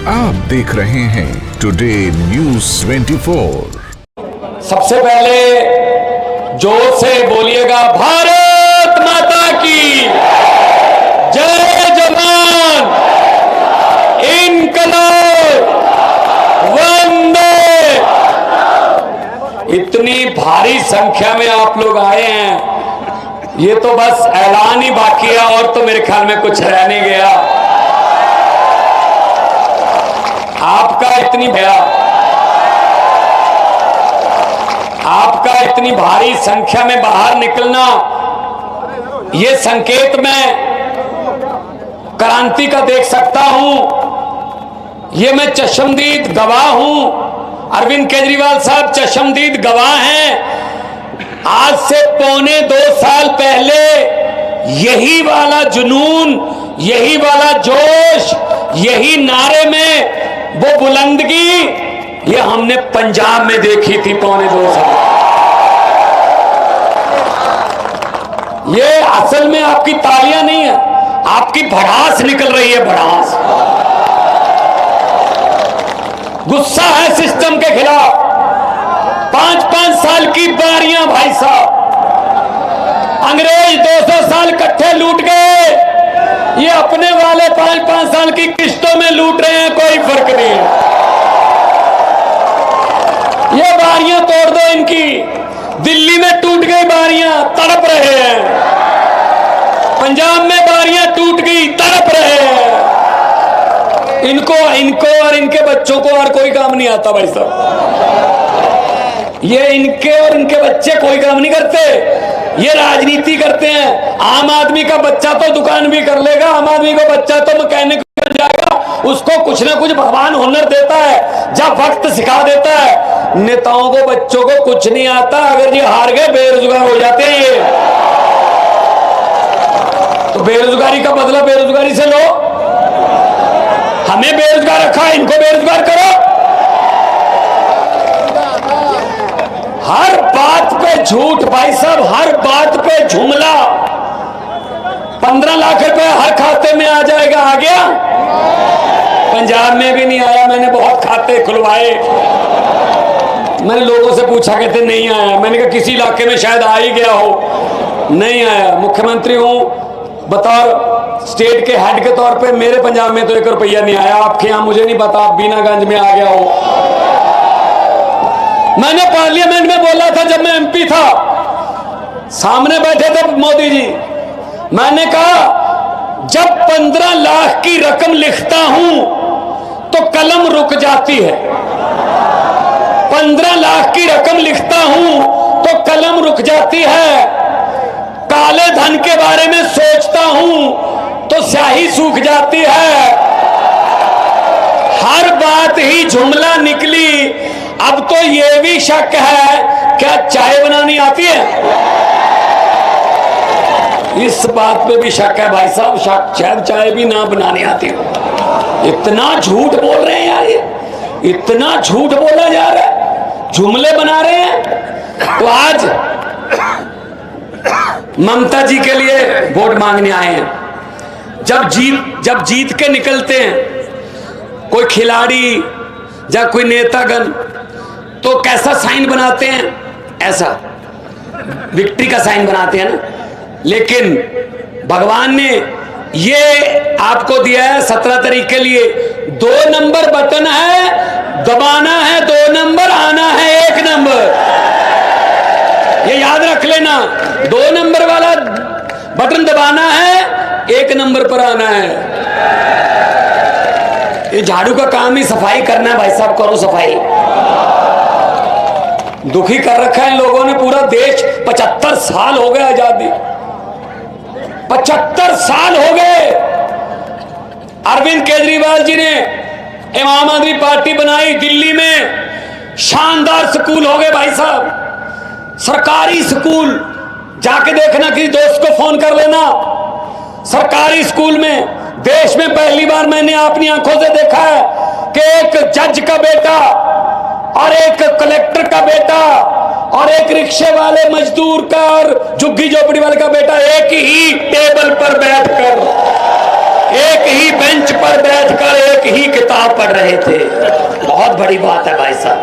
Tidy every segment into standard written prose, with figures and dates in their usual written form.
आप देख रहे हैं टुडे न्यूज़ 24। सबसे पहले जोर से बोलिएगा, भारत माता की जय जवान इनकलाब वंदे। इतनी भारी संख्या में आप लोग आए हैं, ये तो बस ऐलान ही बाकी है और तो मेरे ख्याल में कुछ रह नहीं गया। आपका इतनी भारी संख्या में बाहर निकलना, ये संकेत मैं क्रांति का देख सकता हूं। ये मैं चश्मदीद गवाह हूं। अरविंद केजरीवाल साहब चश्मदीद गवाह हैं। आज से 2.25 साल पहले यही वाला जुनून, यही वाला जोश, यही नारे में वो बुलंदगी, ये हमने पंजाब में देखी थी 2.25 साल। ये असल में आपकी तालियां नहीं है, आपकी भड़ास निकल रही है, भड़ास। गुस्सा है सिस्टम के खिलाफ। 5-5 साल की बारियां भाई साहब, अंग्रेज 200 साल इकट्ठे लूट गए, ये अपने वाले 5-5 साल की किश्तों में लूट रहे हैं, कोई फर्क नहीं है। ये बारियां तोड़ दो इनकी। दिल्ली में टूट गई बारियां, तड़प रहे हैं। पंजाब में बारियां टूट गई, तड़प रहे हैं। इनको और इनके बच्चों को और कोई काम नहीं आता भाई साहब। ये इनके और इनके बच्चे कोई काम नहीं करते, ये राजनीति करते हैं। आम आदमी का बच्चा तो दुकान भी कर लेगा, आम आदमी का बच्चा तो मैकेनिक बन जाएगा, उसको कुछ ना कुछ भगवान हुनर देता है, जब वक्त सिखा देता है। नेताओं को, बच्चों को कुछ नहीं आता। अगर ये हार गए, बेरोजगार हो जाते हैं ये। तो बेरोजगारी का बदला बेरोजगारी से लो। हमें बेरोजगार रखा, इनको बेरोजगार करो। हर बात पे झूठ भाई साहब, हर बात पे जुमला। 15 लाख रुपए हर खाते में आ जाएगा, आ गया? पंजाब में भी नहीं आया। मैंने बहुत खाते खुलवाए, मैंने लोगों से पूछा, कहते नहीं आया। मैंने कहा किसी इलाके में शायद आ ही गया हो, नहीं आया। मुख्यमंत्री हूं, बतौर स्टेट के हेड के तौर पे मेरे पंजाब में तो 1 रुपया नहीं आया। आपके यहां मुझे नहीं पता, आप बीनागंज में आ गया हो। मैंने पार्लियामेंट में बोला था, जब मैं एमपी था, सामने बैठे थे मोदी जी, मैंने कहा जब 15 लाख की रकम लिखता हूं तो कलम रुक जाती है। 15 लाख की रकम लिखता हूं तो कलम रुक जाती है। काले धन के बारे में सोचता हूं तो स्याही सूख जाती है। हर बात ही जुमला निकली। अब तो यह भी शक है, क्या चाय बनानी आती है? इस बात पे भी शक है भाई साहब, शायद चाय भी ना बनानी आती हो। इतना झूठ बोल रहे हैं यार, ये इतना झूठ बोला जा रहा है, जुमले बना रहे हैं। तो आज ममता जी के लिए वोट मांगने आए हैं। जब जीत के निकलते हैं कोई खिलाड़ी या कोई नेतागण, तो कैसा साइन बनाते हैं? ऐसा विक्ट्री का साइन बनाते हैं ना। लेकिन भगवान ने ये आपको दिया है 17 तारीख के लिए 2 नंबर बटन है, दबाना है 2 नंबर, आना है 1 नंबर। ये याद रख लेना, 2 नंबर वाला बटन दबाना है, 1 नंबर पर आना है। ये झाड़ू का काम ही सफाई करना है भाई साहब, करो सफाई। दुखी कर रखा है इन लोगों ने पूरा देश। 75 साल हो गए आजादी, 75 साल हो गए। अरविंद केजरीवाल जी ने आम आदमी पार्टी बनाई, दिल्ली में शानदार स्कूल हो गए भाई साहब, सरकारी स्कूल। जाके देखना, किसी दोस्त को फोन कर लेना। सरकारी स्कूल में देश में पहली बार मैंने अपनी आंखों से देखा है कि एक जज का बेटा और एक कलेक्टर का बेटा और एक रिक्शे वाले मजदूर का और झुग्गी झोपड़ी वाले का बेटा एक ही टेबल पर बैठकर, एक ही बेंच पर बैठकर, एक ही किताब पढ़ रहे थे। बहुत बड़ी बात है भाई साहब,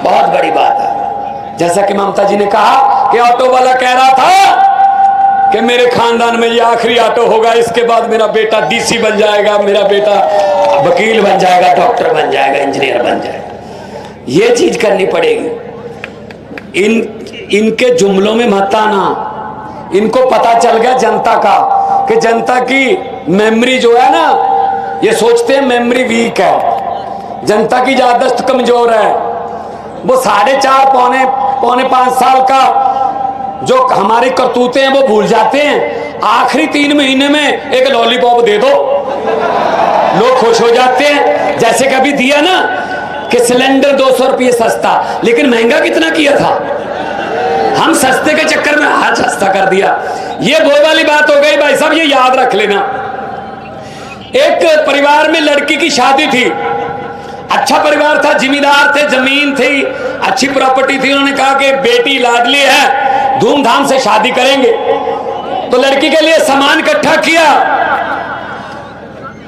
बहुत बड़ी बात है। जैसा कि ममता जी ने कहा कि ऑटो वाला कह रहा था कि मेरे खानदान में ये आखिरी ऑटो होगा, इसके बाद मेरा बेटा डीसी बन जाएगा, मेरा बेटा वकील बन जाएगा, डॉक्टर बन जाएगा, इंजीनियर बन जाएगा। ये चीज करनी पड़ेगी। इनके जुमलों में मत आना। इनको पता चल गया जनता का कि जनता की मेमोरी जो है ना, ये सोचते हैं मेमोरी वीक है, जनता की याददाश्त कमजोर है। वो 4.5 पौने 5 साल का जो हमारी करतूते हैं वो भूल जाते हैं। आखिरी 3 महीने में एक लॉलीपॉप दे दो, लोग खुश हो जाते हैं। जैसे कभी दिया ना कि सिलेंडर 200 रुपये सस्ता, लेकिन महंगा कितना किया था। हम सस्ते के चक्कर में हाथ सस्ता कर दिया। ये वो वाली बात हो गई भाई साहब, ये याद रख लेना। एक परिवार में लड़की की शादी थी, अच्छा परिवार था, जिम्मेदार थे, जमीन थी, अच्छी प्रॉपर्टी थी। उन्होंने कहा कि बेटी लाडली है, धूमधाम से शादी करेंगे। तो लड़की के लिए सामान इकट्ठा किया,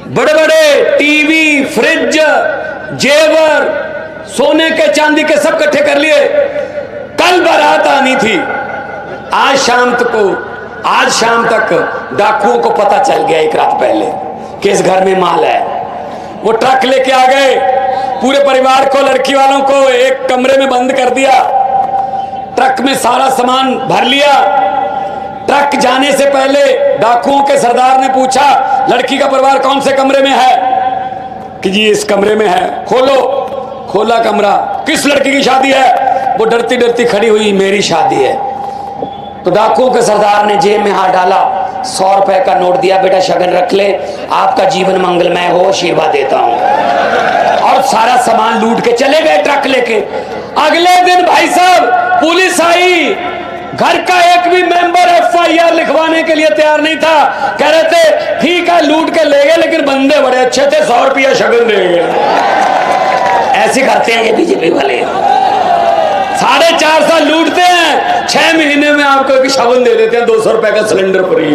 बड़े बड़े टीवी, फ्रिज, जेवर, सोने के चांदी के सब इकट्ठे कर लिए। कल बारात आनी थी। आज शाम तक डाकुओं को पता चल गया एक रात पहले कि इस घर में माल है। वो ट्रक लेके आ गए, पूरे परिवार को, लड़की वालों को एक कमरे में बंद कर दिया। ट्रक में सारा सामान भर लिया। ट्रक जाने से पहले डाकुओं के सरदार ने पूछा, लड़की का परिवार कौन से कमरे में है? कि जी इस कमरे में है। खोलो, खोला कमरा, किस लड़की की शादी है? वो डरती डरती खड़ी हुई, मेरी शादी है। तो डाकुओं के सरदार ने जेब में हाथ डाला, 100 रुपए का नोट दिया, बेटा शगन रख ले, आपका जीवन मंगलमय हो, आशीर्वाद देता हूं। और सारा सामान लूट के चले गए ट्रक लेके। अगले दिन भाई साहब पुलिस आई, घर का एक भी मेंबर FIR लिखवाने के लिए तैयार नहीं था। कह रहे थे ठीक है लूट के ले गए, लेकिन बंदे बड़े अच्छे थे, 100 रुपया शगन दे गए। ऐसे करते हैं ये बीजेपी वाले, 4.5 साल लूटते हैं, 6 महीने में आपको एक शगन दे देते हैं, 200 रुपए का सिलेंडर फ्री।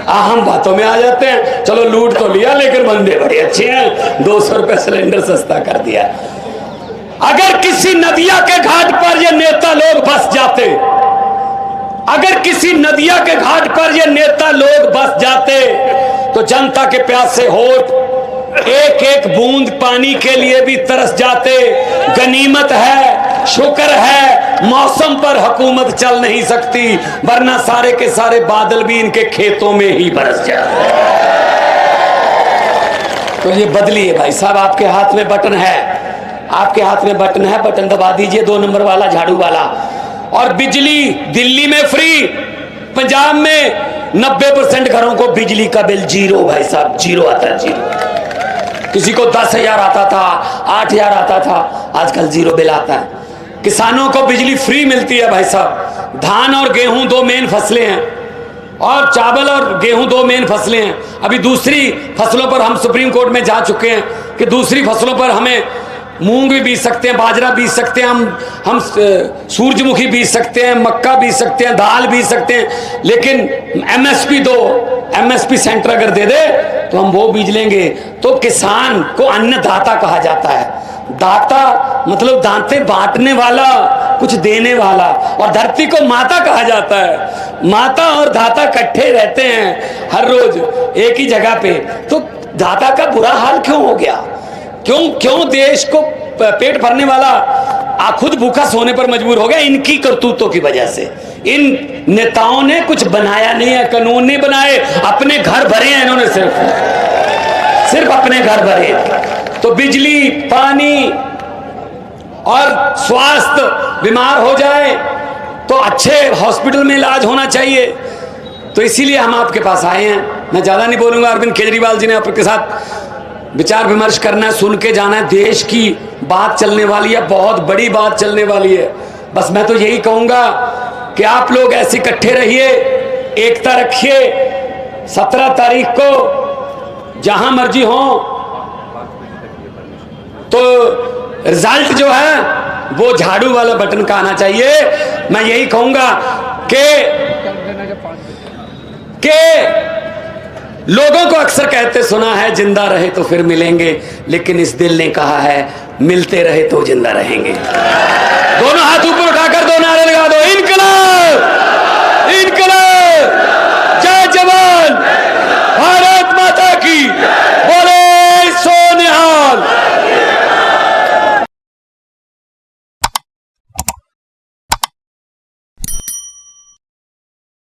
हम बातों में आ जाते हैं, चलो लूट तो लिया, लेकिन बंदे बड़े अच्छे हैं, 200 रुपए सिलेंडर सस्ता कर दिया। अगर किसी नदिया के घाट पर ये नेता लोग बस जाते, अगर किसी नदिया के घाट पर ये नेता लोग बस जाते, तो जनता के प्यासे होठ एक एक बूंद पानी के लिए भी तरस जाते। गनीमत है, शुक्र है, मौसम पर हुकूमत चल नहीं सकती, वरना सारे के सारे बादल भी इनके खेतों में ही बरस जाते। तो ये बदलिए भाई साहब, आपके हाथ में बटन है, आपके हाथ में बटन है, बटन दबा दीजिए, 2 नंबर वाला, झाड़ू वाला। और बिजली दिल्ली में फ्री, पंजाब में 90% घरों को बिजली का बिल जीरो भाई साहब, जीरो आता है, जीरो। किसी को 10,000 आता था, 8,000 आता था, आजकल जीरो बिल आता है। किसानों को बिजली फ्री मिलती है भाई साहब। धान और गेहूं 2 मेन फसलें हैं, और चावल और गेहूं 2 मेन फसलें हैं। अभी दूसरी फसलों पर हम सुप्रीम कोर्ट में जा चुके हैं कि दूसरी फसलों पर हमें मूंग भी बीज सकते हैं, बाजरा बीज सकते हैं, हम सूरजमुखी बीज सकते हैं, मक्का बीज सकते हैं, दाल बीज सकते हैं, लेकिन MSP दो, MSP सेंटर अगर दे दे तो हम वो बीज लेंगे। तो किसान को अन्नदाता कहा जाता है। दाता मतलब दांते बांटने वाला, कुछ देने वाला। और धरती को माता कहा जाता है। माता और दाता इकट्ठे रहते हैं हर रोज एक ही जगह पे। तो दाता का बुरा हाल क्यों हो गया? क्यों देश को पेट भरने वाला खुद भूखा सोने पर मजबूर हो गया? इनकी करतूतों की वजह से। इन नेताओं ने कुछ बनाया नहीं है, कानून नहीं बनाए, अपने घर भरे हैं इन्होंने, सिर्फ अपने घर भरे। तो बिजली, पानी और स्वास्थ्य, बीमार हो जाए तो अच्छे हॉस्पिटल में इलाज होना चाहिए। तो इसीलिए हम आपके पास आए हैं। मैं ज्यादा नहीं बोलूंगा, अरविंद केजरीवाल जी ने आपके साथ विचार विमर्श करना है, सुन के जाना है। देश की बात चलने वाली है, बहुत बड़ी बात चलने वाली है। बस मैं तो यही कहूंगा कि आप लोग ऐसे इकट्ठे रहिए, एकता रखिए। 17 तारीख को जहां मर्जी हो तो रिजल्ट जो है वो झाड़ू वाला बटन का आना चाहिए। मैं यही कहूंगा कि लोगों को अक्सर कहते सुना है जिंदा रहे तो फिर मिलेंगे, लेकिन इस दिल ने कहा है मिलते रहे तो जिंदा रहेंगे। दोनों हाथ ऊपर